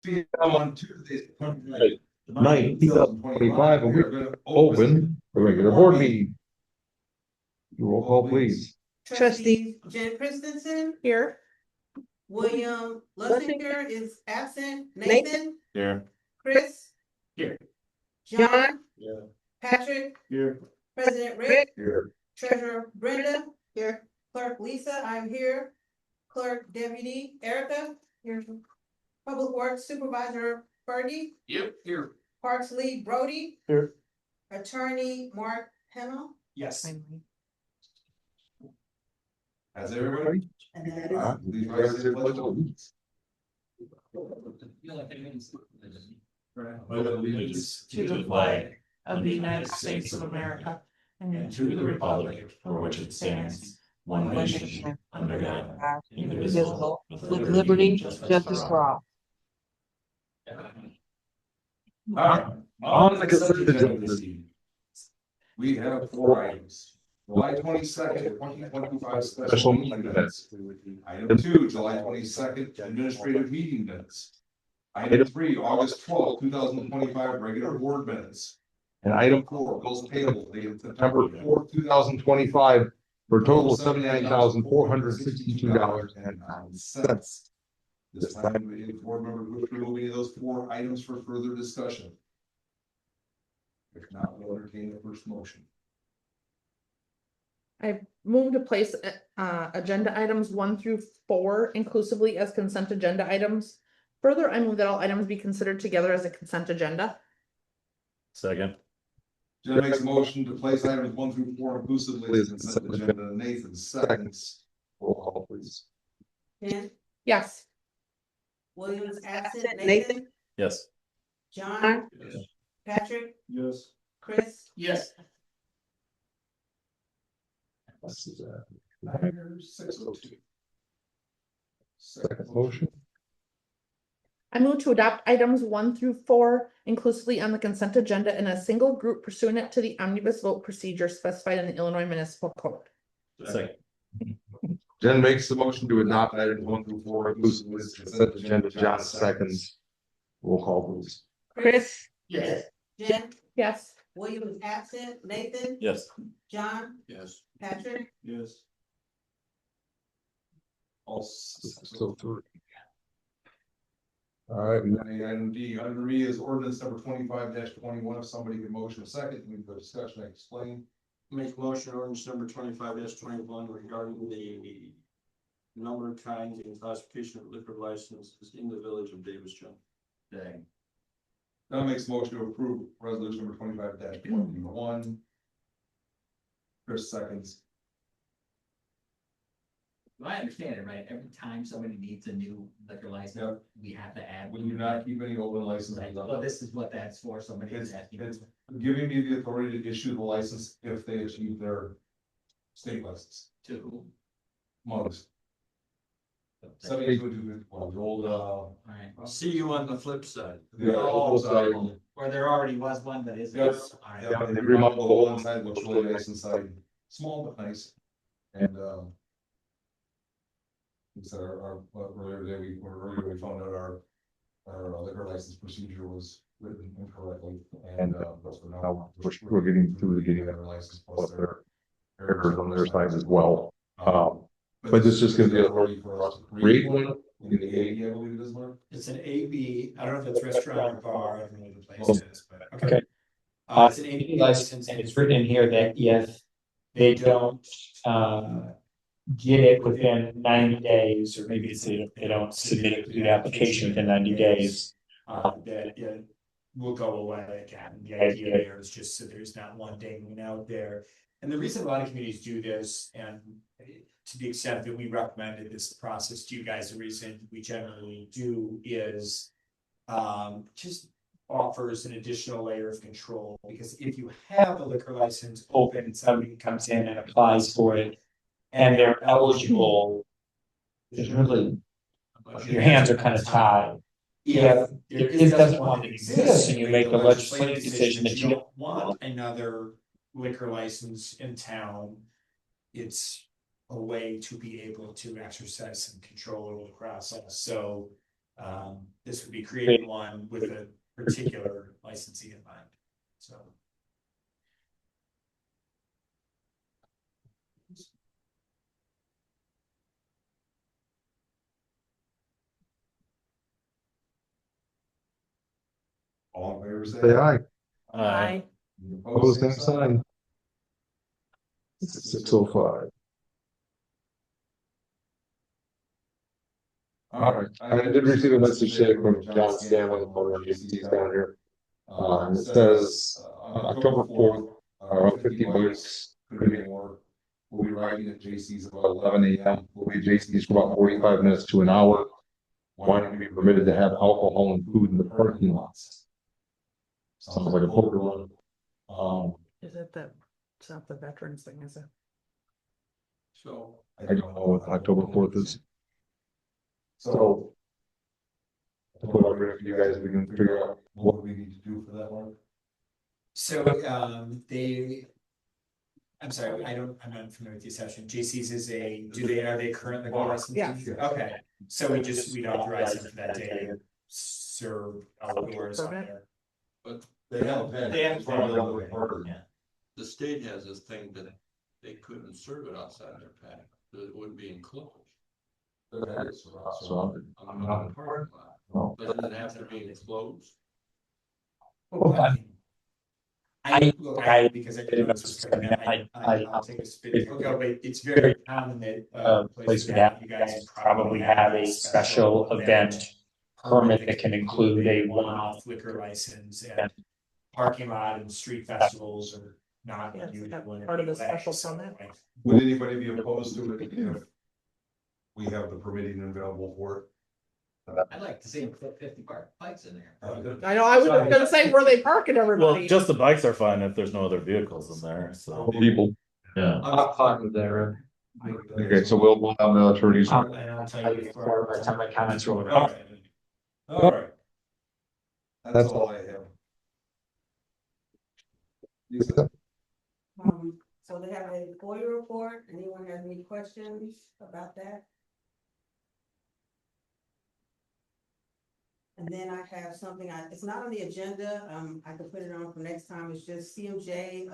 PM on Tuesday, September Ninth, 2025, and we are going to open the regular board meeting. Roll call, please. Trustee Jen Christensen here. William Lussinger is absent. Nathan Here. Chris Here. John Yeah. Patrick Here. President Rick Here. Treasurer Brenda here. Clerk Lisa, I'm here. Clerk Deputy Erica here. Public Works Supervisor Fergie. Yep. Here. Parks Lead Brody. Here. Attorney Mark Hennel. Yes. Has everybody? And that is Please rise to the pledge of allegiance. Allegiance to the flag of the United States of America and to the republic for which it stands, one nation, under God, indivisible, with liberty and justice for all. All right, on the consent agenda this evening, we have 4 items. July 22nd, 2025 special meeting minutes. Item 2, July 22nd, administrative meeting minutes. Item 3, August 12th, 2025, regular board minutes. And item 4, bills payable dated September 4th, 2025, for a total of $79,462.09. This time, the board members wish to remove any of those 4 items for further discussion. If not, we'll entertain the first motion. I move to place agenda items 1 through 4 inclusively as consent agenda items. Further, I move that all items be considered together as a consent agenda. Second. Jen makes a motion to place items 1 through 4 inclusively as consent agenda. Nathan seconds. Roll call, please. Jen Yes. William is absent. Nathan Yes. John Yes. Patrick Yes. Chris Yes. This is 602. Second motion. I move to adopt items 1 through 4 inclusively on the consent agenda in a single group pursuant to the omnibus vote procedure specified in the Illinois Municipal Code. Second. Jen makes the motion to adopt items 1 through 4 inclusively as consent agenda. John seconds. Roll call, please. Chris Yes. Jen Yes. William is absent. Nathan Yes. John Yes. Patrick Yes. All So three. All right, item D under me is ordinance number 25-21. If somebody can motion a second, we go discussion and explain. Make motion ordinance number 25-21 regarding the number, kinds, and classification of liquor licenses in the village of Davisville. Dang. Now makes motion to approve resolution number 25-21. Chris seconds. Do I understand it right? Every time somebody needs a new liquor license, Yep. we have to add. We do not keep any open licenses. Right, well, this is what that's for, somebody is asking. It's giving me the authority to issue the license if they achieve their state license. To. Most. 7251, old, Alright, I'll see you on the flip side. the old side. where there already was one, but isn't. Yes. Alright. Yeah, they remodel the whole inside, looks really nice inside, small but nice. And, instead earlier today, we found out our liquor license procedure was written incorrectly. And, but for now, we're getting through getting that license plus their errors on their side as well. But this is just gonna be authority for us to create one in the AE, I believe it is, Mark. It's an AB, I don't know if it's restaurant or bar, I don't know what the place is, but. Okay. It's an AB license And it's written in here that if they don't get it within 90 days, or maybe it's they don't submit it to the application within 90 days. that it will go away again. The idea there is just so there's not one dangling out there. And the reason a lot of communities do this, and to the extent that we recommended this process to you guys, the reason we generally do is just offers an additional layer of control. Because if you have a liquor license Open and somebody comes in and applies for it and they're eligible, there's really, your hands are kind of tied. If there doesn't want to exist and you make a legislative decision that you don't want another liquor license in town, it's a way to be able to exercise some control over the process. So This would be creating one with a particular licensee in mind, so. All in favor, Say say aye. Aye. Opposed, same sign. 6:05. All right, I did receive a message today from John Stanley, owner of JC's down here. It says, October 4th, around 50 bikes, could be more. We'll be riding at JC's about 11 a.m. We'll be at JC's for about 45 minutes to an hour. Wanting to be permitted to have alcohol and food in the parking lots. Sounds like a poker run. Is it that, it's not the veterans thing, is it? So. I don't know what October 4th is. So. I'll put over if you guys, we can figure out What we need to do for that one? So, I'm sorry, I'm not familiar with the session. JC's is are they currently licensed? Yeah. Okay, so we'd authorize them for that day to serve outdoors on there. But They have. They have- Yeah. the state has this thing that they couldn't serve it outside their paddock, that it would be enclosed. So, I'm not in the parking lot. No. Doesn't it have to be enclosed? Because I didn't know this was coming up, I'll take a spit. Okay, but it's very common that, place would have, you guys probably have a special event permit that can include a one-off liquor license and parking lot and street festivals are not Yes, unusual. that's part of the special permit. Would anybody be opposed to it if we have the permitting available for it? I'd like to see him put 50 bikes in there. I know, I was gonna say where they parking Well, everybody. just the bikes are fine if there's no other vehicles in there, so. people. Yeah. I'm fine with that. Okay, so we'll have the attorneys. And I'll tell you before, by the time my comments roll All out. right. All right. That's all I have. Lisa? So they have a FOIA report. Anyone have any questions about that? And then I have something, it's not on the agenda, I could put it on for next time, it's just CMJ,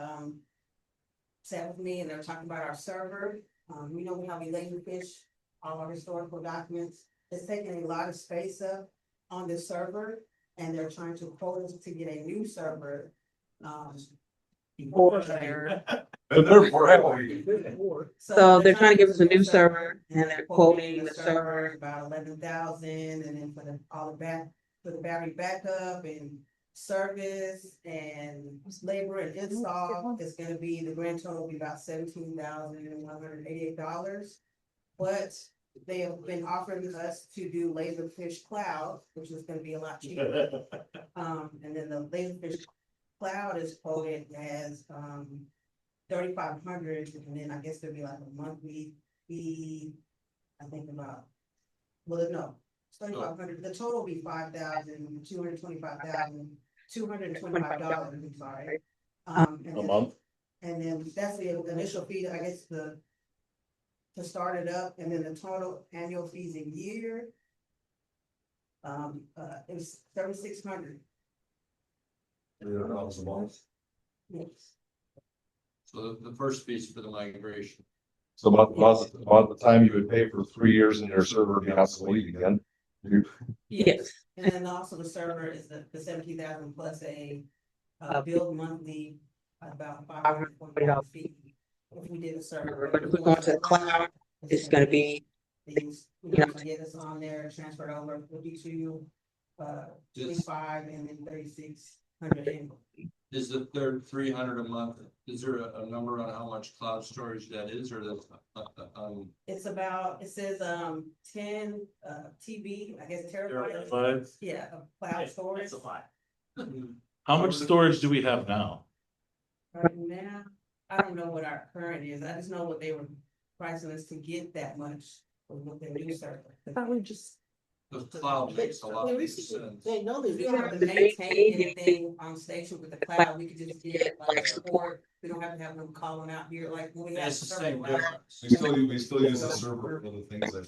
sat with me and they're talking about our server. We know how we Laserfish all our historical documents. It's taking a lot of space up on this server and they're trying to quote us to get a new server. Over there. So they're trying to give us a new server and they're quoting the server about 11,000 and then for the battery backup and service and labor and install, it's gonna be, the grand total will be about $17,188. But they have been offering us to do Laserfish Cloud, which is gonna be a lot cheaper. And then the Laserfish Cloud is quoted as 3,500, and then I guess there'll be like a monthly fee. I think about, well, no, it's 3,500. The total will be $5,225,225. I'm sorry. A month? And then that's the initial fee, I guess, to start it up, and then the total annual fees a year. It was 3,600. Yes. So the first piece for the migration. So about the time you would pay for 3 years and your server would be obsolete again. Yes, and then also the server is the 17,000 plus a bill monthly, about $540 fee. If we did a server, But if we go into the cloud, it's gonna be, things, you know, to get us on there, transferred over, 52, 25, and then 3,600 annual. Is the third 300 a month? Is there a number on how much cloud storage that is, or that's It's about, it says, 10, TB, I guess terabytes. Terabytes. Yeah, of cloud storage. It's a lot. How much storage do we have now? Right now, I don't know what our current is, I just know what they were pricing us to get that much with the new server. I thought we just, the cloud makes a lot of sense? We don't have to maintain anything on station with the cloud, we could just get like support, we don't have to have them calling out here like when we have. It's the same server. difference. We still use the server for other things, I believe,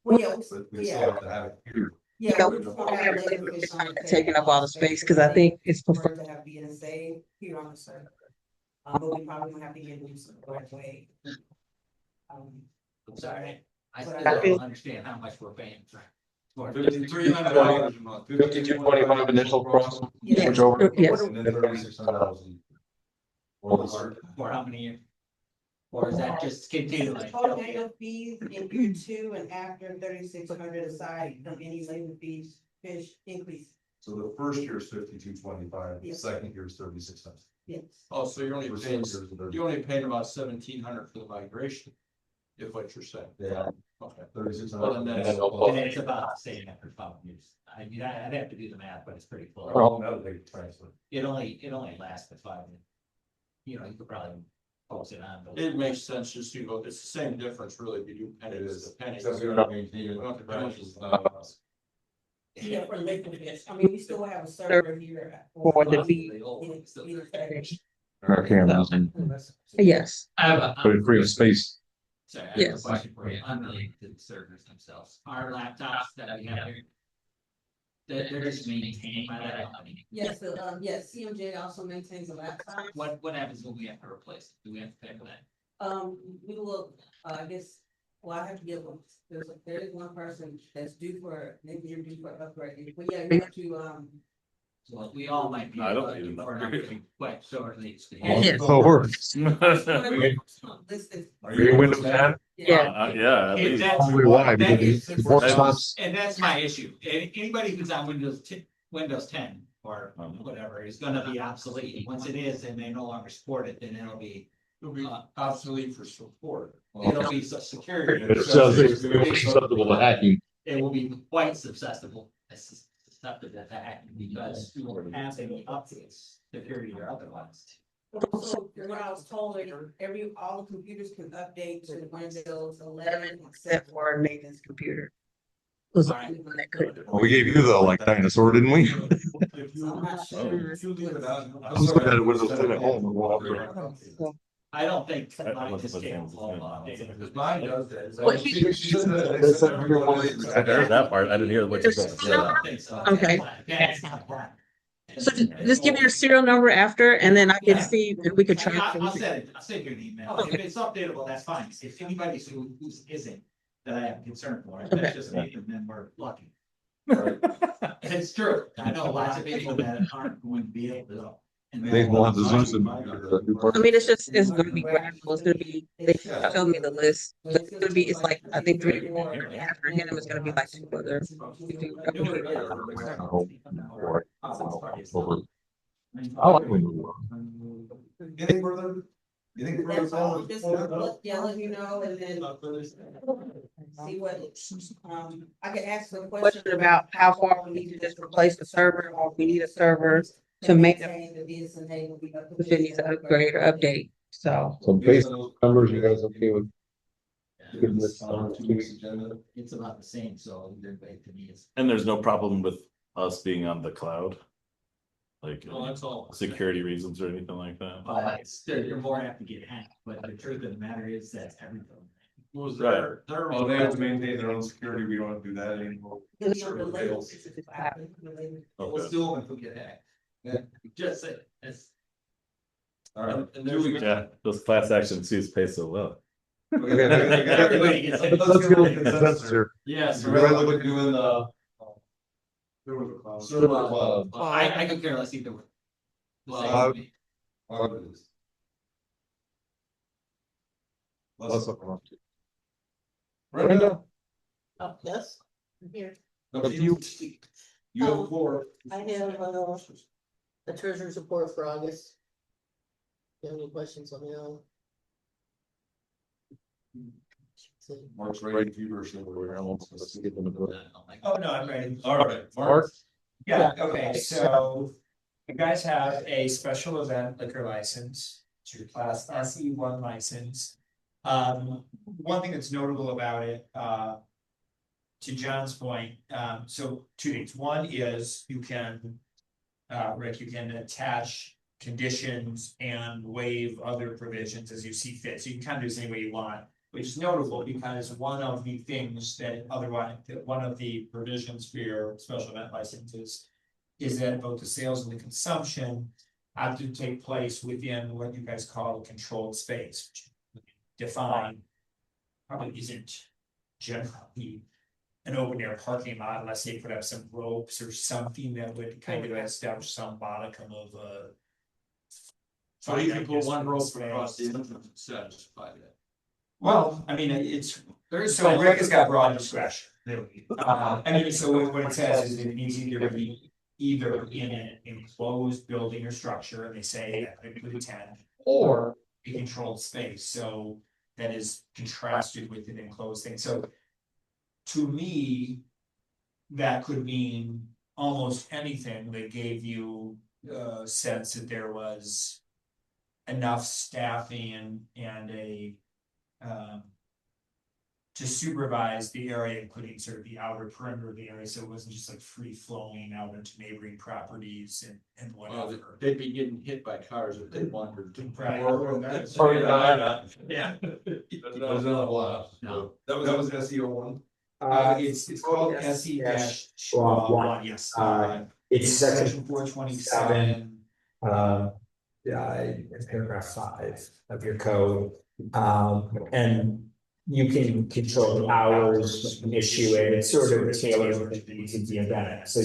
Well, yeah, but we yeah. still have to have it here. Yeah, know, we're just gonna have labor fish on the table. taking up all the space, because I think it's For preferred. it to have BNSA here on the server. But we probably gonna have to get new some right away. I'm sorry, I But still I feel- don't understand how much we're paying. For $300 a month. 52.25 initial cost. Yeah. Switch over. Yes. And then $3,600. For the server. For how many years? Or is that just continuing? Total annual fees in year two and after 3,600 aside from any labor fees, fish increase, So the first year is 52.25, the Yes. second year is 3,600. yes. Oh, so you're only For paying, some years, they're- you only paid about 1,700 for the migration. If what you're saying. Yeah, Okay. 3,600. Well, then And that's- And it's about the same after 5 years. I mean, I'd have to do the math, but it's pretty close. Oh, that'll take transfer. It only lasts for 5 years. You know, you could probably post it on. It makes sense just to go, it's the same difference really, if you do penny It to is. penny. Except we don't have anything, we don't have to branches. Yeah, for labor fish, I mean, we still have a server here. For the fee. Our cameras and Yes, I have a. put it free space. Sorry, I have a Yes. question for you, unrelated to the servers themselves. Our laptops that we have here. They're just maintained by that company. Yes, yes, CMJ also maintains a laptop. What happens when we have to replace it? Do we have to pay for that? We will, I guess, well, I have to get one, there is one person that's due for, maybe you're due for upgrade, but yeah, you have to, Well, we all might be. I don't need an for an upgrade. upgrade, But so are these. Yes. So it works. this is. Are Are you Windows 10? yeah. Yeah, at If least. that's- Probably why, that because is- it works on. And that's my issue. Anybody who's on Windows 10 or whatever is gonna be obsolete. Once it is, and they no longer support it, then it'll be Obsolete for support. it'll be security. It says it's susceptible to hacking. It will be quite susceptible to hacking because we won't have any updates, security or otherwise. So what I was told, all the computers can update to Windows 11 Except for Nathan's computer. Was the only one that could. Well, we gave you the like dinosaur, didn't we? So I'm not sure. If you leave it out. I was looking at it Windows 10 at home and go up there. I don't think I- mine unless is it's capable of Windows 10. updating. Because mine does that. Well, he- I heard that part. I didn't hear what you said. I don't think so. Okay. That's not that. So just give me your serial number after, and then I can see if we could try. I'll send you an email. If it's updatable, that's fine. If anybody who isn't, that I have concern for, if that's just me, then we're lucky. It's true. I know lots of people that aren't going to be able to. They will have the Zoom. I mean, it's gonna be gradual, it's gonna be, they showed me the list, but it's gonna be, it's like, I think 3 more, after him, it's gonna be like 2 other. I like Windows. Anything further? Anything further? That's all, just let you know, and then see what, I could ask a question About how far we need to just replace the server, or if we need a server to make them, maintain the BSNA will be up. if it needs an upgrade or update, so. So based on those numbers, you guys okay with? Good with, 2 weeks agenda. It's about the same, so either way to me is. And there's no problem with us being on the cloud? Like, Well, that's all. security reasons or anything like that? You're more apt to get hacked, but the truth of the matter is that everything. Was Right. there? Oh, they have to maintain their own security, we don't have to do that anymore. It'll be on the label. We'll Okay. still have to get hacked. Just say, it's. All right. And there's- Yeah, those class action suits pay so well. Everybody gets it. Let's get a consensus here. Yes. So we're gonna look at doing the. Server cloud. I could care less either way. The same Cloud. to me. Cloud it is. Let's look around. Brenda? Yes, I'm here. Up to you. You have the floor. I have, a treasurer's report for August. Do you have any questions on that? Mark's ready to version of where else. Let's get them to go. Oh, no, I'm ready. All right, Mark? Yeah, okay, so you guys have a special event liquor license, it's your class SE one license. One thing that's notable about it, to John's point, so 2 things. One is you can, Rick, you can attach conditions and waive other provisions as you see fit. So you can kind of do this any way you want. which is notable because one of the things that otherwise, one of the provisions for your special event licenses is that both the sales and the consumption have to take place within what you guys call a controlled space, which define probably isn't generally an open air parking lot unless they put up some ropes or something that would kind of establish some modicum of So you can put one rope across the entrance and satisfy that. well, I mean, it's, so Rick has got broad discretion. I mean, so what it says is it needs either to be either in an enclosed building or structure, and they say that include 10, or a controlled space, so that is contrasted with an enclosed thing, so to me, that could mean almost anything that gave you a sense that there was enough staffing and a to supervise the area, including sort of the outer perimeter of the area, so it wasn't just like free flowing out into neighboring properties and whatever. They'd be getting hit by cars if they wandered. Right. Yeah. That was not a lot. No. That was SEO one. It's called SE-1, yes. It's section 427. In paragraph 5 of your code. And you can control the hours, issue it, it's sort of tailored to the needs of the event. So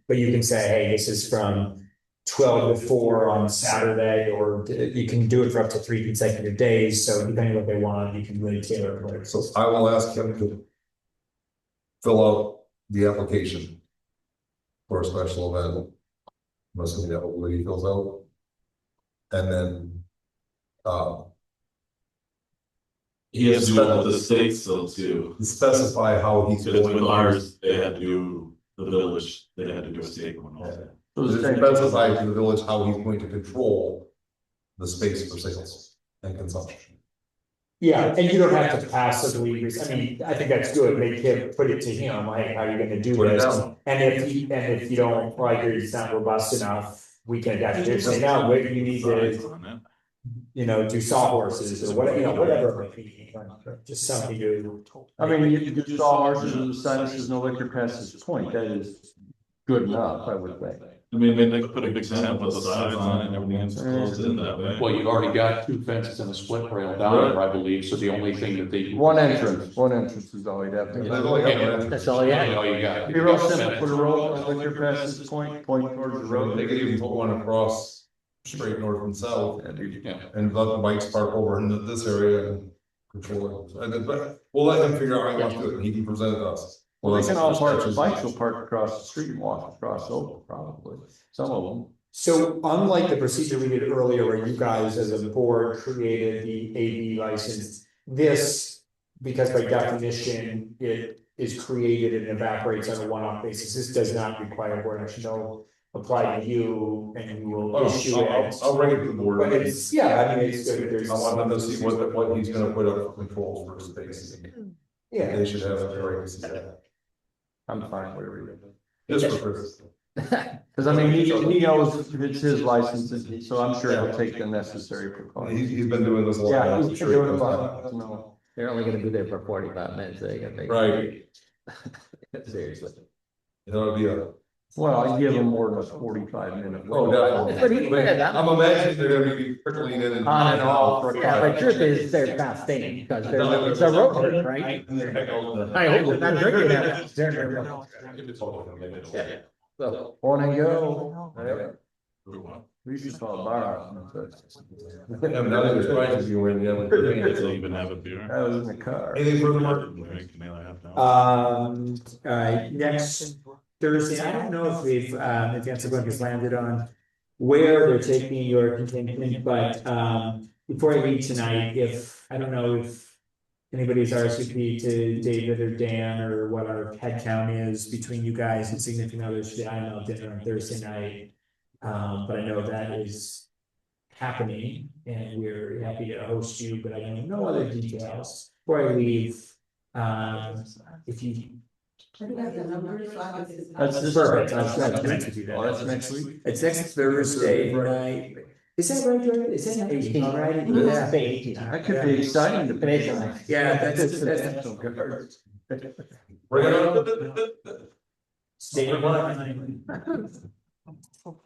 but you can say, hey, this is from 12 to 4 on Saturday, or you can do it for up to 3 consecutive days. So depending on what they want, you can really tailor it. So I will ask him to fill out the application for a special event. Most of that what he fills out. And then, He has to do with the state still too. specify how he's Because going with to. ours, they had to do the village, they had to do a state one also. Specify to the village how he's going to control the space for sales and consumption. Yeah, and you don't have to passively, I mean, I think that's good, make him, put it to him, like, how are you gonna do Put it this? down. And if you don't like it, it's not robust enough, we can adapt it, say, no, wait, you need to, you know, do sawhorses or whatever, whatever. it may be, just something to. I mean, you do sawhorses and the sign that says no liquor past this point, that is good enough, I would think. I mean, they could put a big tent with the sides on it and everything's closed in that way. Well, you've already got 2 fences and a split rail down there, I believe, so the only thing that they. One entrance is all you'd have to. That's all you have. All you got. Be real simple, put a road, no liquor past this point towards the road. They could even put one across straight north and south and let the bikes park over in this area and control it. And then, but we'll let him figure out how he wants to do it. He can present it to us. Well, they can all park, the bikes will park across the street and walk across over, probably, some of them. So unlike the procedure we did earlier, where you guys as a board created the AV license, this, because by definition, it is created and evaporates on a one-off basis, this does not require board action, no, apply to you and you will issue it. I'll bring it to the board. But it's, yeah, I mean, it's good, there's. I want them to see what he's gonna put up for controls for space. Yeah. They should have it right to see that. I'm fine, whatever you do. Just for Chris. Cause I mean, he knows it's his license, so I'm sure he'll take the necessary precautions. He's been doing this a lot. Yeah, he's been doing it a lot, no. They're only gonna be there for 45 minutes, they gotta make. Right. Seriously. It'll be a. Well, I give him more than a 45-minute. Oh, definitely. I'm imagining they're gonna be trickling in and. On and off, yeah, but truth is, they're not staying, because they're, it's a road trip, right? I hope they're not drinking that. Yeah. So. On and go. We should call a bar. Yeah, but now they're surprised you when you They even have a beer. I was in the car. Anything further, Mark? All right, next Thursday, I don't know if we've, if Ansel has landed on where they're taking your contingent, but, before I leave tonight, if, I don't know if anybody's RSVP to David or Dan or what our head count is between you guys and significant others for the IML dinner on Thursday night. But I know that is happening and we're happy to host you, but I don't know other details. Before I leave, if you. That's this. Perfect. I'll try to do that. Oh, that's next week? It's next Thursday night. Is that right, Jordan? Is that 18, right? Yeah. 18. That could be exciting to It is be. nice. Yeah, that's. National Guard. Bring it on. State of mind. Of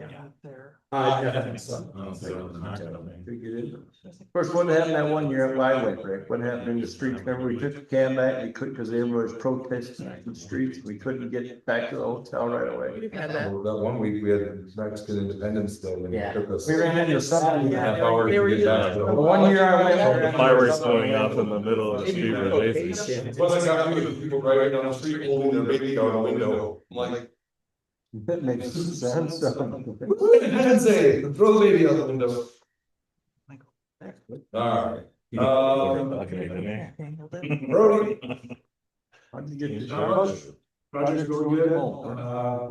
course, what happened that one year at Liveway, Rick? What happened in the streets? Remember, we took the cam back, we couldn't, because everyone was protesting in the streets, we couldn't get back to the hotel right away. We've had that. That one week we had Mexican Independence Day and it Yeah. took us. We ran into something. Half hour They were to get back. using- The one year I went there. Fireworks going off in the middle of the street were amazing. Well, I got me with people driving down the street holding their baby out the window. I'm like, That makes sense. Independence Day, throw the baby out the window. Alright. Brody. How'd you get the Not much. Project's going good,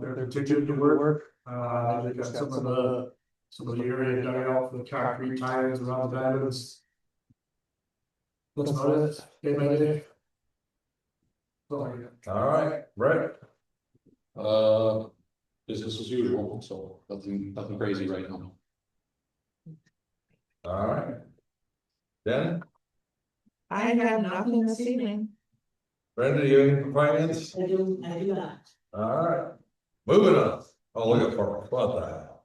they're continuing to work, they got some of the area dug out for the concrete tie-ins around the islands. That's about it, day by day. That's all I got. Alright, right. Business as usual, so nothing crazy right now. Alright. Then, I have nothing this evening. Brenda, you have any finance? I do not. Alright, moving on. Oh, look at Park, what the hell?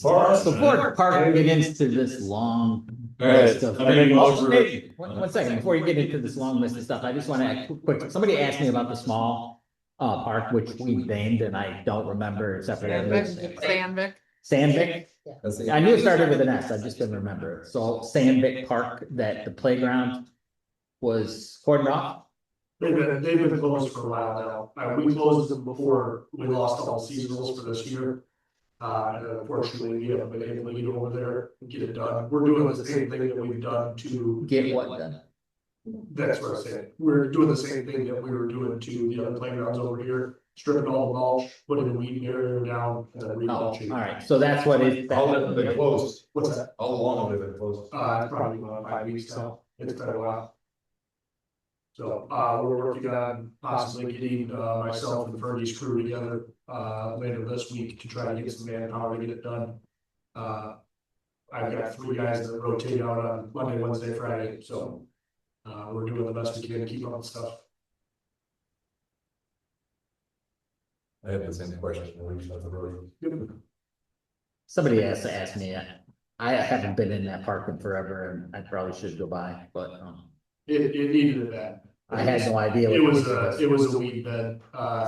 Park. Before Parker get into this long Alright, list of. I make a motion. Hey, One second, before you get into this long list of stuff, I just wanna quick, somebody asked me about the small park, which we named, and I don't remember except for that. Sandvik. Sandvik? I knew it started with an S, I just didn't remember. So Sandvik Park, that the playground was cordoned off. They've been closed for a while now, we closed them before we lost all seasonals for this year. And unfortunately, we haven't been able to get over there and get it done, we're doing the same thing that we've done to. Get what done? That's what I'm saying, we're doing the same thing that we were doing to the other playgrounds over here, stripping all the mulch, putting the weed area down, and then Oh, re-mulching. all right, so that's what it. How long have they closed? What's that? How long have they been closed? It's probably about 5 weeks now, it's been a while. So, we're working on possibly getting, myself and Fergie's crew together, later this week to try to get some manpower to get it done. I've got 3 guys that rotate out on Monday, Wednesday, Friday, so, we're doing the best we can to keep up with stuff. I have the same question, we're reaching out to Brody. Somebody has to ask me, I haven't been in that park in forever, and I probably should go by, but, It needed that. I had no idea. It was a weed bed,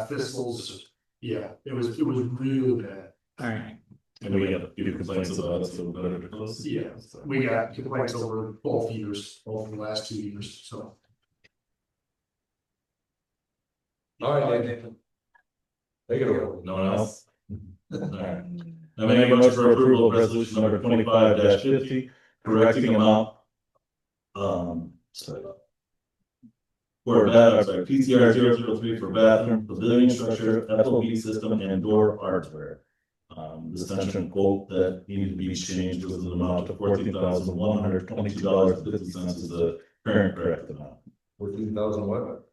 thistles, yeah, it was really bad. All right. And we got a few complaints about it, so we better to close. Yeah, we got complaints over both years, over the last 2 years, so. Alright, Nathan. Take it over. No one else? Alright. I make a motion for approval of resolution number 25-50, correcting amount. Sorry. For PCR 003 for bathroom, pavilion structure, FOV system and door hardware. The extension quote that needed to be changed was an amount of $14,122.50 is the current correct amount. 14,000 what?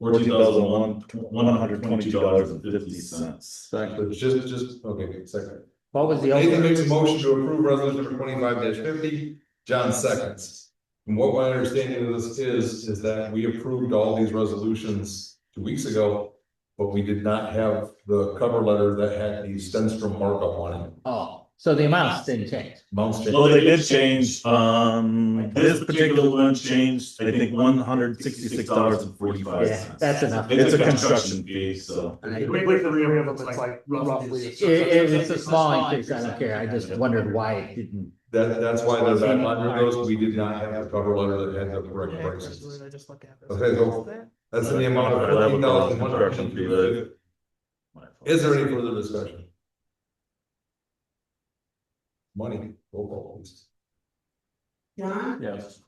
$14,122.50. Exactly, just, okay, second. What was the? Nathan makes a motion to approve resolution number 25-50, John seconds. And what my understanding of this is that we approved all these resolutions 2 weeks ago, but we did not have the cover letter that had the Stenstrom markup on it. Oh, so the amounts didn't change. Amounts changed. Well, they did change, this particular one changed, I think, $166.45. Yeah, that's enough. It's a construction fee, so. With the real, it's like roughly. It's a small increase, I don't care, I just wondered why it didn't. That's why there's that under those, we did not have the cover letter that had the correct prices. Okay, so that's in the amount of $14,122. Is there any further discussion? Money, roll call please. John, Yes.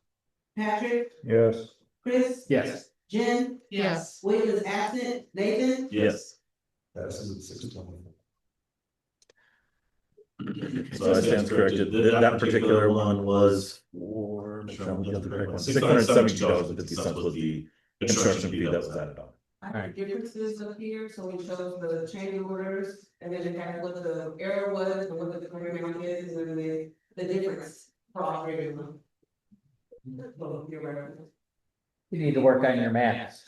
Patrick, Yes. Chris, Yes. Jen, Yes. William is absent, Nathan, Yes. Passes at 6:20. So I stand corrected, that particular one was for, make sure I'm looking at the correct one, $672.50 was the construction fee that was added on. I have differences up here, so it shows the change orders, and then it kind of what the error was, and what the current amount is, and then the difference for all three of them. Well, your reference. You need to work on your math.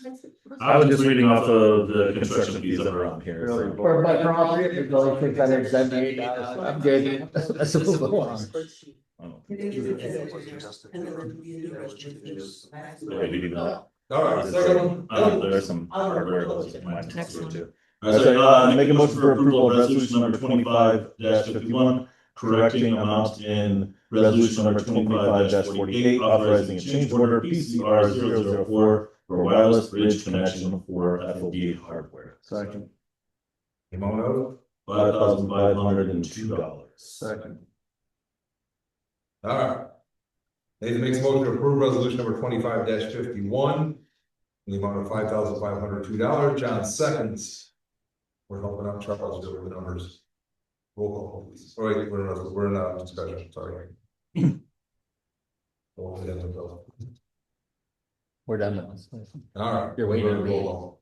I was just reading off of the construction fees that are on here. so- But for all three of you, it's only $678. I'm good. That's a little long. All right, second. There are some hardware that might next to too. All right, so, make a motion for approval of resolution number 25-51, correcting amount in resolution number 25-48, authorizing a change order PCR 004 for wireless bridge connection for FOB hardware. Second. Amount of? $5,502. Second. All right. Nathan makes a motion to approve resolution number 25-51. In the amount of $5,502. John seconds. We're helping out Charles with the numbers. Roll call, please. All right, we're in discussion, sorry. We're done with this. All right. You're waiting on me. Roll call.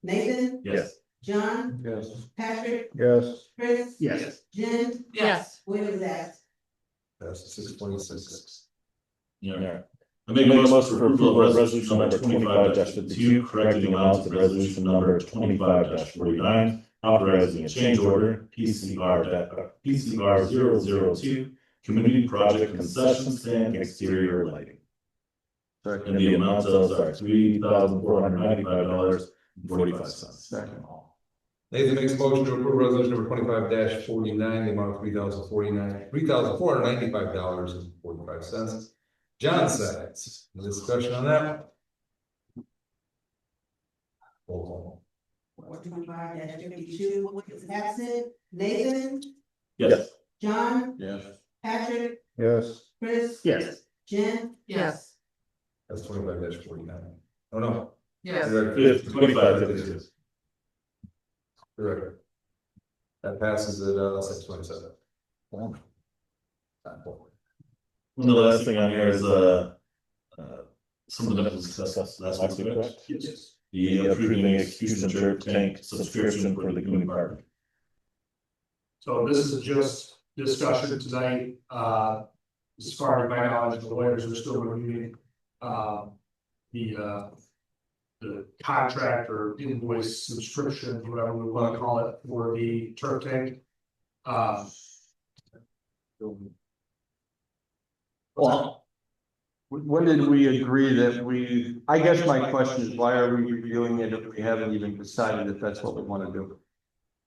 Nathan? Yes. John? Yes. Patrick? Yes. Chris? Yes. Jen? Yes. Williams asked. That's 626. Yeah. I make a motion for approval of resolution number 25-52, correcting amounts of resolution number 25-49, authorizing a change order, PCR 002, community project concession stand exterior lighting. In the amount of, $3,495.45. Second. Nathan makes a motion to approve resolution number 25-49, the amount of $3,495.45. John seconds. Any discussion on that? Roll call. 25-52, Williams absent. Nathan? Yes. John? Yes. Patrick? Yes. Chris? Yes. Jen? Yes. That's 25-49. Oh, no. Yes. 25-52. Correct. That passes at 627. And the last thing on here is something that was discussed last week, correct? Yes. The approving execution jerk tank subscription for the community park. So this is just discussion tonight, as far as my knowledge, the lawyers are still reviewing, the contract or invoice subscription, whatever we want to call it, for the turf tank. Well, when did we agree that I guess my question is, why are we reviewing it if we haven't even decided if that's what we want to do?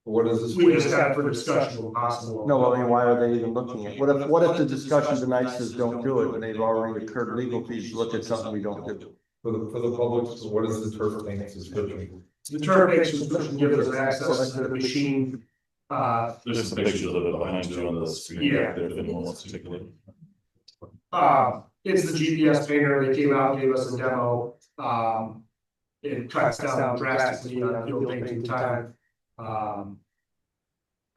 What is this? We just got it for discussion when possible. No, I mean, why are they even looking at, what if the discussion tonight says don't do it, and they've already incurred legal fees to look at something we don't do? For the public, so what is the turf tank subscription? The turf tank subscription gives us access to the machine. There's some pictures of it behind you on the screen. Yeah. There, if anyone wants to take a look. It's the GPS painter, they came out, gave us a demo, it cuts down drastically on field painting time. I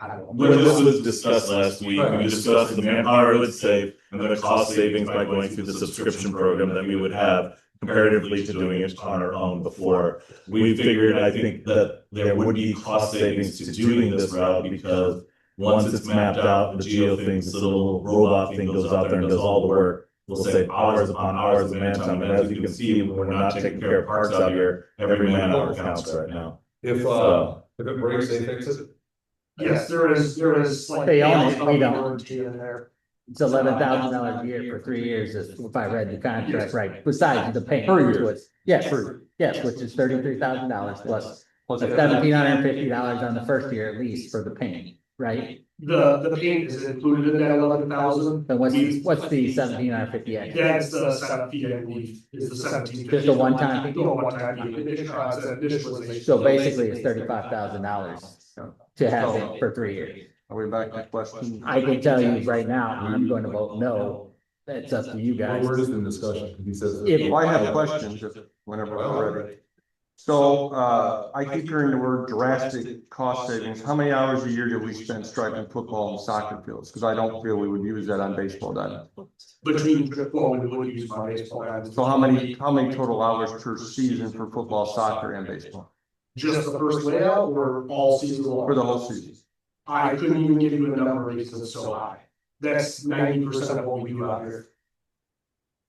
don't know. When this was discussed last week, we discussed the manpower it would save and the cost savings by going through the subscription program that we would have comparatively to doing it on our own before. We figured, I think, that there would be cost savings to doing this route because once it's mapped out, the geo thing, this little robot thing goes out there and does all the work. We'll save hours upon hours of man time, and as you can see, when we're not taking care of parks out here, every man hour counts right now. If it breaks, they fix it? Yes, there is like. They own it, we don't. warranty in there. It's $11,000 a year for 3 years, if I read the contract right, besides the paint. Per which year. was- Yes, yes, which is $33,000 plus $1,750 on the first year at least for the paint, right? The paint is included in that 11,000. Then what's the $1,750 extra? That's the setup fee, I believe, is the 17. Just a one-time fee? No, one-time fee. Initially. So basically it's $35,000 to have it for 3 years. Are we back to question? I can tell you right now, I'm going to vote no. It's up to you guys. Where is the discussion? He says. If- Well, I have questions whenever we're ready. So, I keep hearing the word drastic cost savings. How many hours a year do we spend striping football and soccer fields? Because I don't feel we would use that on baseball diamonds. Between football, we would use my baseball diamonds. So how many total hours per season for football, soccer and baseball? Just the first layout or all season long? For the whole season? I couldn't even give you a number because it's so high. That's 90% of what we do out here.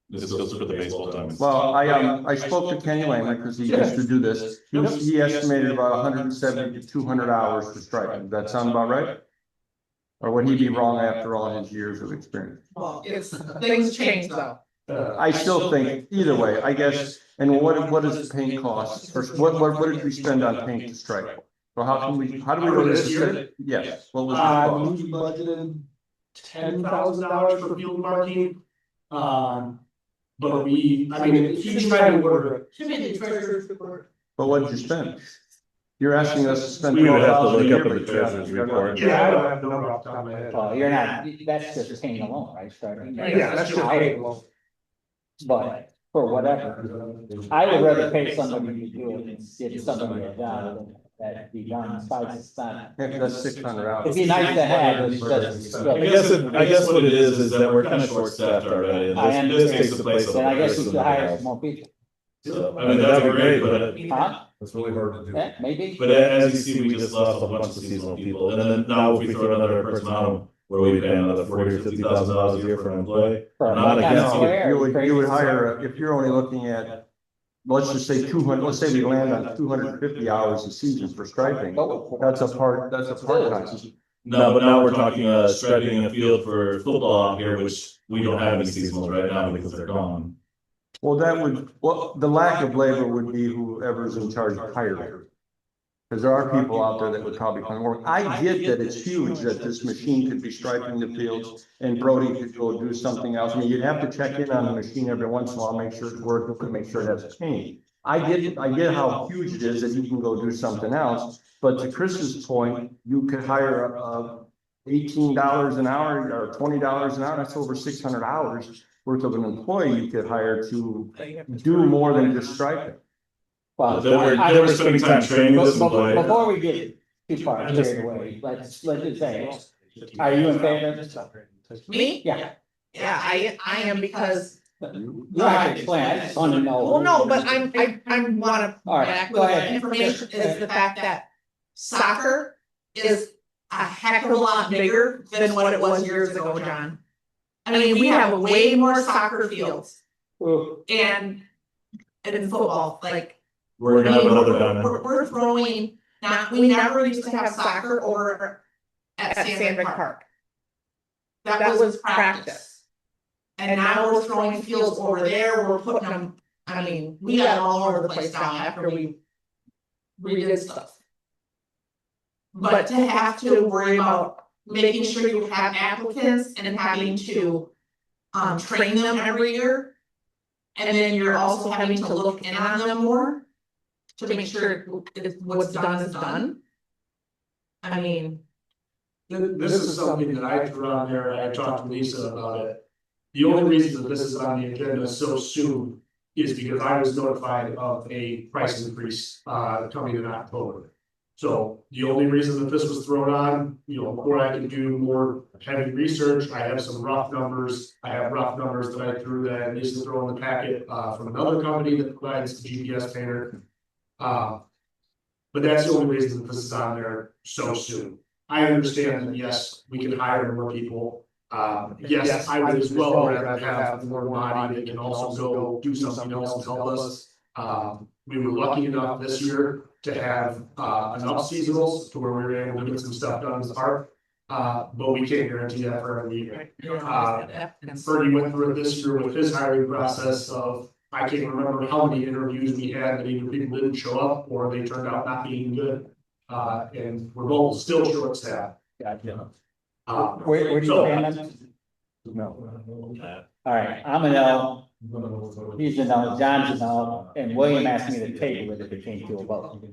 This goes for the baseball diamonds. Well, I spoke to Kenny Lehman because he used to do this. He estimated about 170 to 200 hours for striping. Does that sound about right? Or would he be wrong after all his years of experience? Well, things change though. I still think either way, I guess. And what does the paint cost? First, what did we spend on paint to stripe? So how do we know this year? Yes. What was the cost? We budgeted $10,000 for field marking. But if you try to order Should be the treasurer's report. But what did you spend? You're asking us to spend. We would have to $12,000 a look year, up at but the you have- treasurer's you have- report. Yeah, I don't have the number off the top of my head. Well, you're not, that's just paint alone, right? Starting. Yeah, that's just paint alone. But for whatever, I would rather pay somebody to do it and get somebody a job than that be done, besides it's not. Yeah, that's 600 hours. It'd be nice to have, but it doesn't. I guess what it is that we're kind of short staffed already. And I this takes understand, the place of. and I guess we person should that hire has. some more people. So, I mean, that'd be great, but. Huh? It's really hard to do. Yeah, maybe. But as you see, we just lost a bunch of seasonal people, and then now if we throw another person on, where we pay another $40,000 or $50,000 a year for an employee. For a Not month, against no. it. You would hire, if you're only looking at, let's just say 200, let's say we land on 250 hours a season for striping. That's a part-time. No, but now we're talking striping a field for football out here, which we don't have any seasonals right now because they're gone. Well, the lack of labor would be whoever's in charge of hiring. Because there are people out there that would probably come work. I get that it's huge that this machine could be striping the fields and Brody could go do something else. I mean, you'd have to check in on the machine every once in a while, make sure it's working, make sure that's paint. I get how huge it is that you can go do something else, but to Chris's point, you could hire $18 an hour or $20 an hour, that's over 600 hours worth of an employee you could hire to do more than just striping. Well, Then we're spending time training this employee. Before we get too far carried away, let's just say, are you in favor of this? Me? Yeah. Yeah, I am because, You have to explain, I just want to know. well, no, but I wanna All right, back go with ahead. the information is the fact that soccer is a heck of a lot bigger than what it was years ago, John. I mean, we have way more soccer fields and in football, like. We're gonna have another diamond. We're throwing, we never used to have soccer over at Sandvik Park. That was practice. And now we're throwing fields over there, we're putting them, I mean, we got them all over the place now after we redid stuff. But to have to worry about making sure you have applicants and having to train them every year. And then you're also having to look in on them more to make sure what's done is done. I mean. This is something that I threw on there, and I talked to Lisa about it. The only reason that this is on the agenda so soon is because I was notified of a price increase coming in October. So the only reason that this was thrown on, before I can do more heavy research, I have some rough numbers. I have rough numbers that I threw that Lisa threw in the packet from another company that provides the GPS painter. But that's the only reason that this is on there so soon. I understand that, yes, we can hire more people. Yes, I would as well rather have more body that can also go do something else and help us. We were lucky enough this year to have enough seasonals to where we were able to get some stuff done as a park. But we can't guarantee that for every year. Ferdy went through it this year with his hiring process of, I can't remember how many interviews we had that either people didn't show up or they turned out not being good. And we're both still short staffed. Gotcha. Where do you so- stand on? No. All right, I'm a no, he's a no, John's a no, and William asked me to table it if it came to a vote.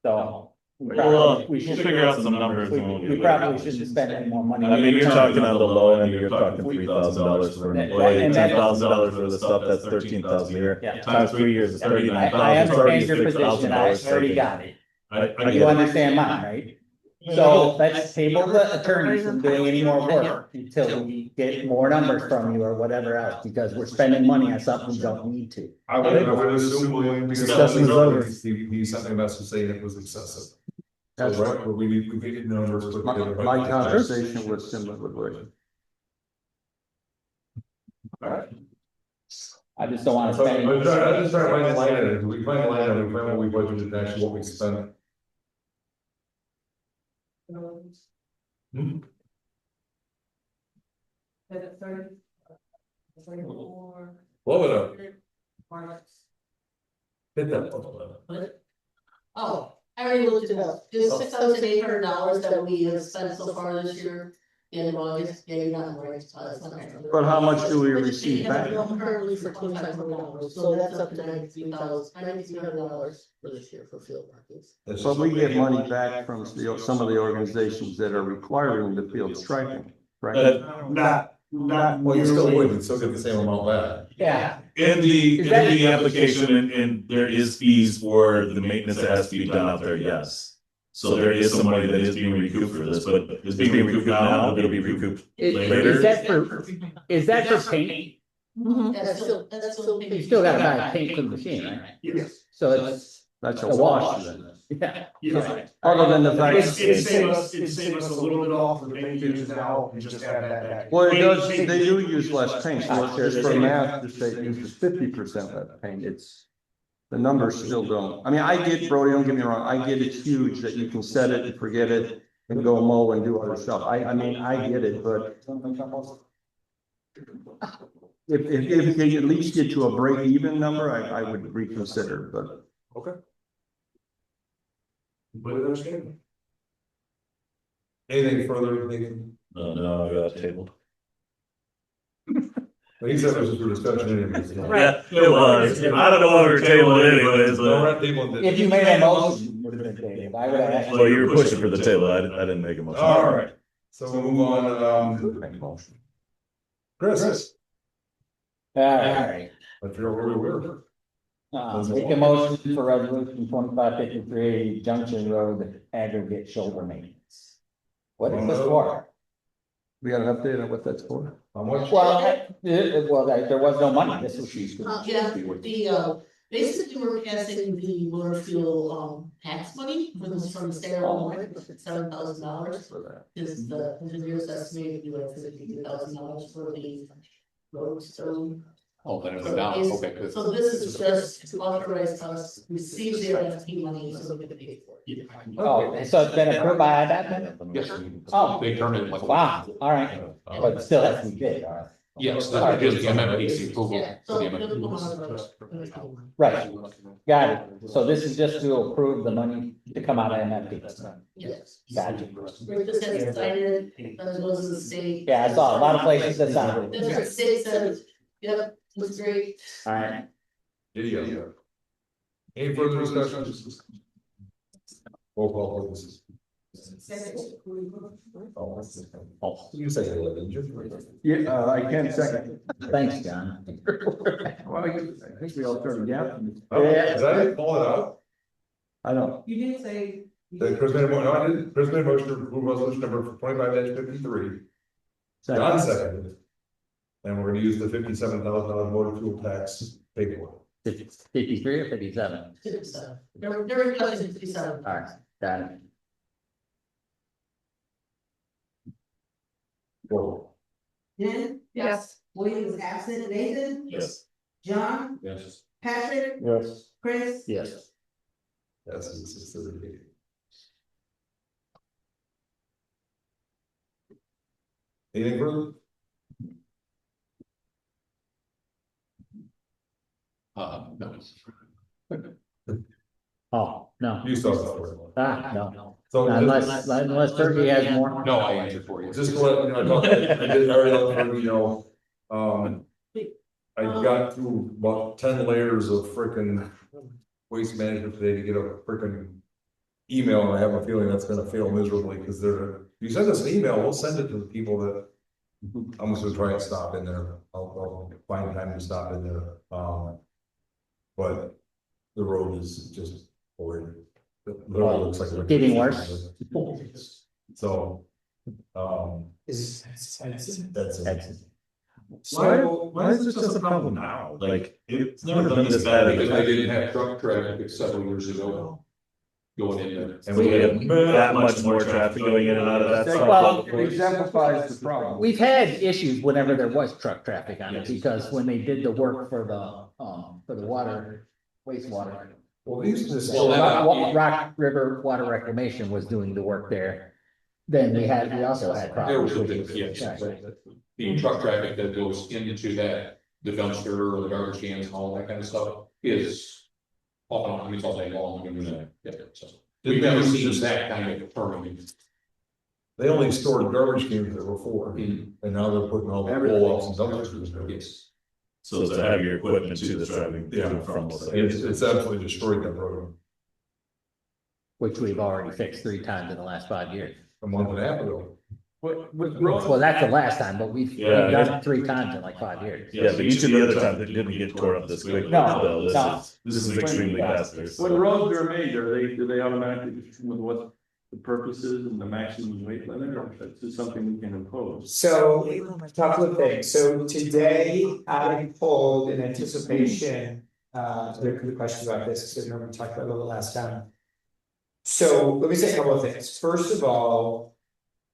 So. We should figure out some numbers. We probably shouldn't spend any more money. I mean, you're talking on the low end, you're talking $3,000 for an employee, And that- $10,000 for the stuff, that's $13,000 a year. Yeah. Times 3 years is I $39,000. understand your position, I already got it. You understand mine, right? So let's table the attorney from doing any more work until we get more numbers from you or whatever else, because we're spending money on something we don't need to. I would assume, William, because Discussion is over. he sent me a message saying it was excessive. That's right, where we get numbers. put together by- My conversation was similar with Rick. I just don't wanna So, spend. I'm just trying to find the line item, we find the line item, we find what we budgeted, and actually what we spent. Hmm? Thirty. 34. Blow it up. Hit that. Oh, I already looked it up, just $6,800 that we have spent so far this year. In August, yeah, you're not in the right spot. It's not right. But how much do we receive back? Currently for $2,500, so that's up to $9,300 for this year for field markings. But we get money back from some of the organizations that are requiring the field striping, right? Not. Well, you still would, you'd still get the same amount back. Yeah. In the application, and there is fees for the maintenance that has to be done out there, yes. So there is some money that is being recouped for this, but it's being recouped now, it'll be recouped later. Is that for paint? That's still. You still gotta buy paint for the machine, right? Yes. So it's That's a a wash wash. then. Yeah. Yeah. Other than the fact. It'd save us a little bit off for the paint users now and just have that back. Well, it does, they do use less paint, so it's just for math, the state uses 50% less paint, the numbers still don't. I mean, I get, Brody, don't get me wrong, I get it's huge that you can set it and forget it and go mow and do other stuff. I mean, I get it, but if it can at least get to a break even number, I would reconsider, but. Okay. But it understand. Anything further, Nathan? No, I got it tabled. He said it was just for discussion anyways. Yeah, it was. I don't know what we were tabling anyways, but. If you made a motion, it would have been tabled. I would have asked. Well, you were pushing for the table. I didn't make a motion. All right, so we'll move on, Chris. All right. I figure where we were. Make a motion for resolution 2553 Junction Road aggregate shoulder maintenance. What is this for? We got an update on what that's for? How much? Well, there was no money. This was used. Basically, we're passing the motor fuel, tax money from the state of Illinois, $7,000 For that. is the engineer's estimated to be like $52,000 for the roads, so. Oh, then it'll go down, okay, good. So this is just to authorize us to receive their FP money so we can pay for it. Oh, so it's been approved by that? Yes. Oh. They turned it like. Wow, all right, but still has to be bid, all right. Yes, that gives the MMPC approval. Yeah, for so the it'll go MMPC. on Right, got it. So this is just to approve the money to come out of MFP. Yes. Gotcha. We're just getting excited, that goes to the state. Yeah, I saw a lot of places that sounded. That's what the state said, yep, was great. All right. Video. Any further discussions? Roll call, please. Oh, you say it, didn't you? Yeah, I can second. Thanks, John. Well, I think we all turned down. Is that it? Call it out? I don't. You did say. The Chris made a motion, no, I didn't. Chris made a motion to approve resolution number 25-53. John seconded. And we're gonna use the $57,000 motor fuel tax pay for it. 53 or 57? 57. They're requesting 57. All right, got it. Roll. Jen? Yes. William is absent. Nathan? Yes. John? Yes. Patrick? Yes. Chris? Yes. That's a 6:30. Anything further? No. Oh, no. You saw that. No. So Unless Turkey has more. No, I answered for you. just to let you know, I did already let you know, I got through about 10 layers of frickin' waste management today to get a frickin' email, and I have a feeling that's gonna fail miserably, because if you send us an email, we'll send it to the people that I'm just gonna try and stop in there. I'll find time to stop in there, but the road is just horrid. It literally looks like a- Getting worse. So, That's it. Why is this just a problem now? Like, it's never been this bad. Because I didn't have truck traffic several years ago. going in there. And we have that much more traffic going in and out of that. That stop. exemplifies the problem. We've had issues whenever there was truck traffic on it, because when they did the work for the water, wastewater. Well, these are the. Rock River Water Reclamation was doing the work there. Then we also had There was problems. a bit, yes, the truck traffic that goes into that, the dumpster or the garbage cans and all that kind of stuff is all, I mean, it's all day long, so. We've never seen that kind of turning. They only stored garbage cans that were full, and now they're putting all the roll-offs and dumpsters there. Yes. So it's a heavier equipment too that's driving to and from. It's absolutely destroyed that road. Which we've already fixed 3 times in the last 5 years. A month and a half ago. Well, that's the last time, but we've done it 3 times in like 5 years. Yeah, but each of the other times it didn't get tore up this quick. No. This is extremely faster. When roads are made, do they automatically, with what the purpose is and the maximum weight limit, or is this something we can impose? So, a couple of things. So today I pulled in anticipation, there could be questions about this, because I remember we talked about it a little last time. So let me say a couple of things. First of all,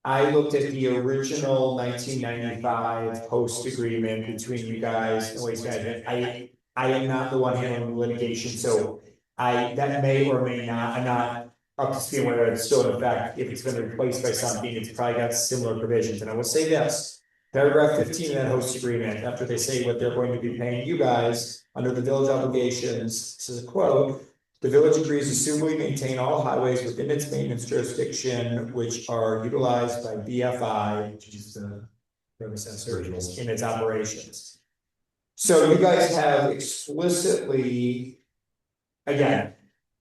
I looked at the original 1995 host agreement between you guys and Waste Management. I am not the one handling litigation, so that may or may not, I'm not up to speed whether it's still in effect. If it's been replaced by something, it's probably got similar provisions. And I will say this, paragraph 15 of that host agreement, after they say what they're going to be paying you guys under the village obligations, this is a quote, the village agrees to suitably maintain all highways within its maintenance jurisdiction, which are utilized by BFI, which is the road assessor, in its operations. So you guys have explicitly, again,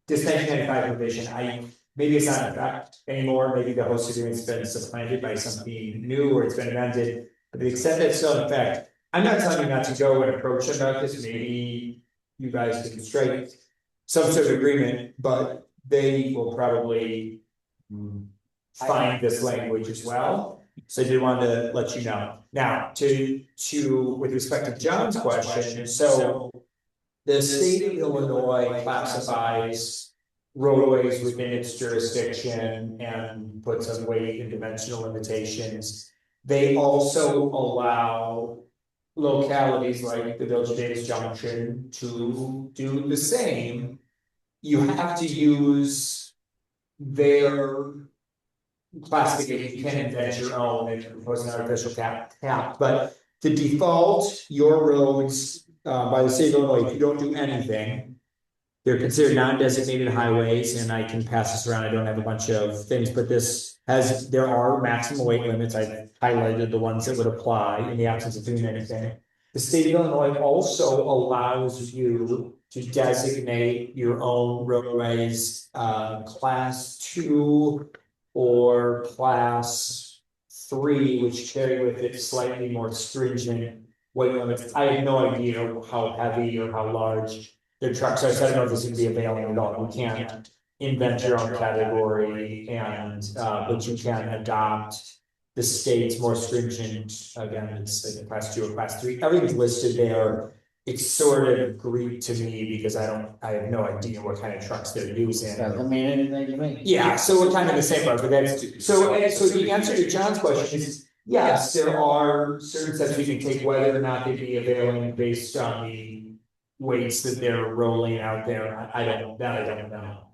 this 1995 provision, maybe it's not in effect anymore, maybe the host agreement's been supplanted by something new or it's been amended, but to the extent that it's still in effect, I'm not telling you not to go and approach them about this, maybe you guys can strike some sort of agreement, but they will probably find this language as well. So I did want to let you know. Now, with respect to John's question, so the state of Illinois classifies roadways within its jurisdiction and puts some weight and dimensional limitations. They also allow localities like the Village of Davis Junction to do the same. You have to use their classification. You can't invent your own and propose an artificial cap. But the default, your roads by the state of Illinois, if you don't do anything, they're considered non-designated highways, and I can pass this around. I don't have a bunch of things, but there are maximum weight limits. I've highlighted the ones that would apply in the absence of doing anything. The state of Illinois also allows you to designate your own roadways, class 2 or class 3, which carry with it slightly more stringent weight limits. I have no idea how heavy or how large their trucks are, so I don't know if this would be availing at all. You can't invent your own category, but you can adopt the state's more stringent, again, it's like class 2 or class 3, everything's listed there. It's sort of Greek to me because I have no idea what kind of trucks they're using. Doesn't mean anything to me. Yeah, so we're kind of the same, but that's, so the answer to John's question is, yes, there are certain steps we can take, whether or not they be availing based on the weights that they're rolling out there. I don't know.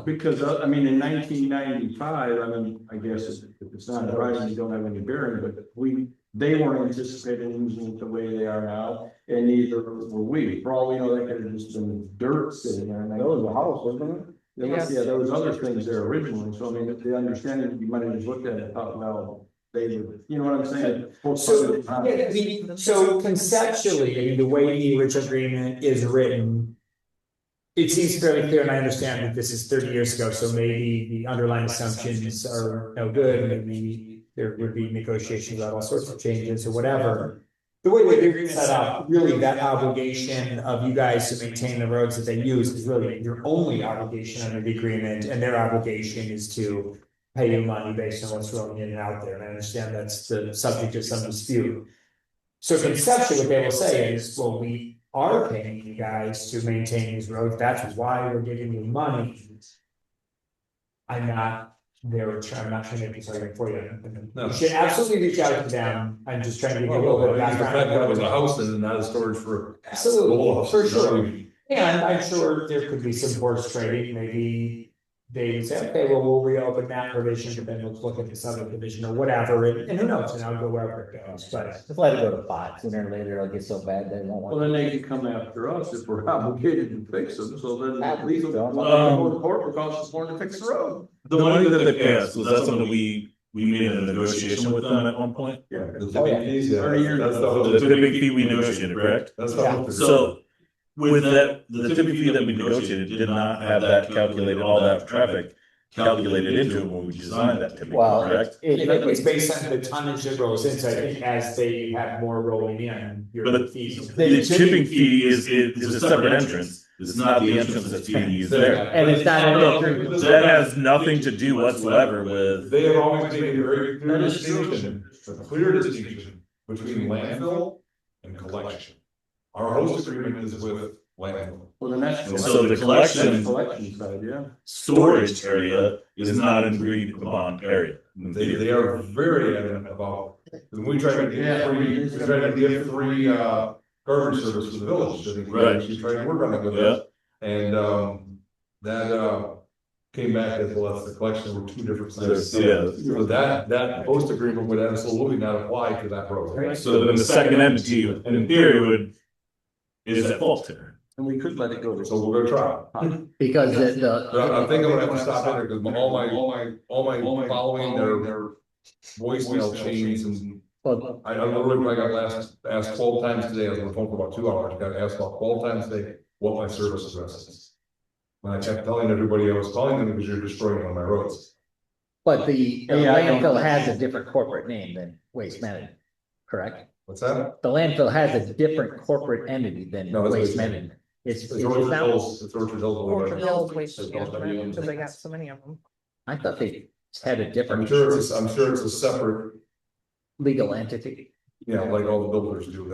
Because, I mean, in 1995, I mean, I guess if it's not right, you don't have any bearing, but they weren't anticipating using it the way they are now, and neither were we. For all we know, that could have just been dirt sitting there, and that was a house, wasn't it? Yeah, there was other things there originally, so I mean, the understanding that you might have just looked at it and thought, well, they would, you know what I'm saying? So conceptually, I mean, the way the original agreement is written, it seems fairly clear, and I understand that this is 30 years ago, so maybe the underlying assumptions are no good, maybe there would be negotiations about all sorts of changes or whatever. The way the agreement set up, really that obligation of you guys to maintain the roads that they use is really your only obligation under the agreement, and their obligation is to pay you money based on what's rolling in and out there, and I understand that's the subject of some dispute. So conceptually, what they will say is, well, we are paying you guys to maintain these roads, that's why we're giving you money. I'm not I'm not trying to make this argument for you. No. You should absolutely reach out to them. I'm just trying to give you a little bit of The fact background. that it was a house and not a storage for. Absolutely, for sure. And I'm sure there could be some horse trading, maybe they would say, okay, well, we'll reopen that provision, but then let's look at this other provision or whatever, and who knows, and I'll go wherever it goes, but. Just let it go to pot, sooner or later it'll get so bad they won't want. Well, then they can come after us if we're obligated to fix them, so then at least we'll Um, go to court because it's more to fix the road. The money that they passed, was that something we made a negotiation with them at one point? Yeah. The tipping fee we negotiated, correct? That's the whole thing. So with that, the tipping fee that we negotiated did not have that calculated, all that traffic calculated into it when we designed that tipping, Well, correct? It's based on the tonnage that rolls in, so I think as they have more rolling in, your But fees. the tipping fee is a separate entrance. It's not the entrance that's being used there. And it's not an entrance. That has nothing to do whatsoever with. They have always made a very clear distinction between landfill and collection. Our host agreement is with landfill. Well, then that's. So the collection side, yeah. storage area is not an agreed upon area. They are very adamant about, when we try to get free, garbage service for the village. I think Right. We tried to work on it with us. And, that, came back as well as the collection were two different sides. Yeah. So that host agreement would absolutely not apply to that road. So then the second entity, in theory, is at fault here. And we could let it go, so we're gonna try. Because But I think I'm gonna have to stop there, because all my following their voicemail chains and. Well, I literally, I got asked 12 times today, I was on the phone for about 2 hours, I got asked about 12 times today, what my service address is. And I kept telling everybody I was calling them because you're destroying one of my roads. but the landfill has a different corporate name than Waste Management, correct? What's that? The landfill has a different corporate entity than No, it's Waste Waste Management. It's Orchard not, Hills, it's Orchard Hills. Orchard Hills Waste It's Management, because they got so many of them. I thought they had a I'm different sure it's a separate, legal entity. yeah, like all the builders do,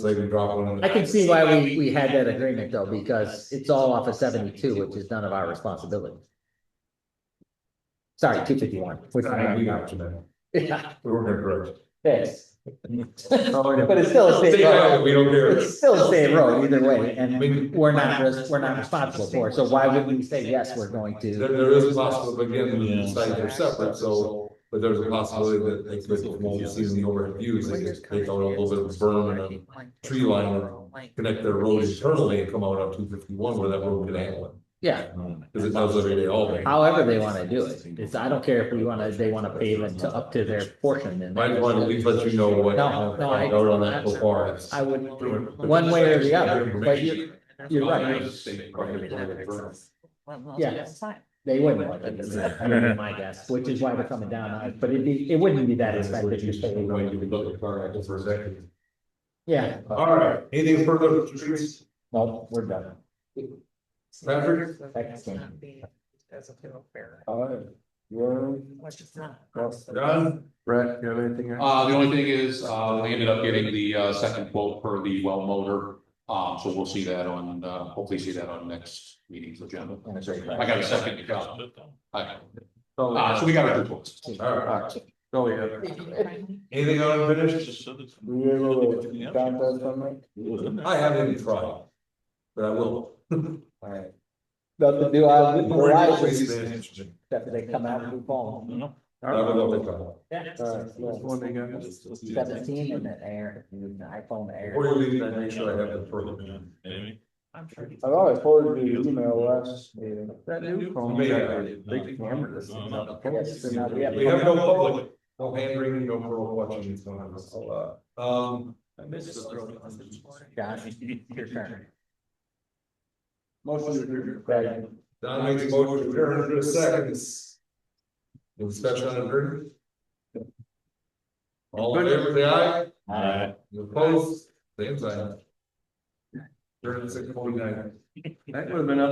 they can drop one in. I can see why we had that agreement though, because it's all off of 72, which is none of our responsibility. Sorry, 251. Which We got you, man. Yeah, We weren't gonna correct. yes. But it's still a state road. We don't care. It's still a state road either way, and we're not responsible for it, so why would we say, yes, we're going There to? is a possibility, again, the sites are separate, so, but there's a possibility that they could, from what we've seen in the overhead views, they could take out a little bit of berm and a tree line and connect their road internally and come out on 251 where that road can handle it. Yeah, Because it does every day, all day. however they wanna do it, it's, I don't care if they wanna pave it to up to their portion, then. Might want to at least let you know what. No, I Out on that so far. I would, one way or the other, but you're right, yeah. They wouldn't want it, that would be my guess, which is why they're coming down on it, but it wouldn't be that expensive to pay. Going to be looking for it for a second. Yeah. All right, anything further, Patrice? No, we're done. Patrick? Doesn't feel fair. All right. You're. Which is not. Done. Brett, you have anything? The only thing is, we ended up getting the second quote for the well motor. So we'll see that on, hopefully see that on next meeting's agenda. I got a second to come. So we got our two quotes. All right. Oh, yeah. Anything unfinished? I haven't even tried, but I will. Alright. Nothing to do on the horizon, Waste management. except they come out and fall. I would love to try. Yeah. One they got. 17 in the air, in the iPhone Air. Before you leave, then make sure I have the program. I'm sure. I've always forwarded you an email last meeting. That new phone. Big camera. We have no public, no hand wringing, no pearl watching, it's gonna have us a lot. I missed the Josh, your turn. Motion to adjourn. Don makes a motion to adjourn in 2 seconds. Any discussion on adjournment? All in favor, say aye. Aye. You opposed, same sign. Adjourn at 6:49. That would have been up.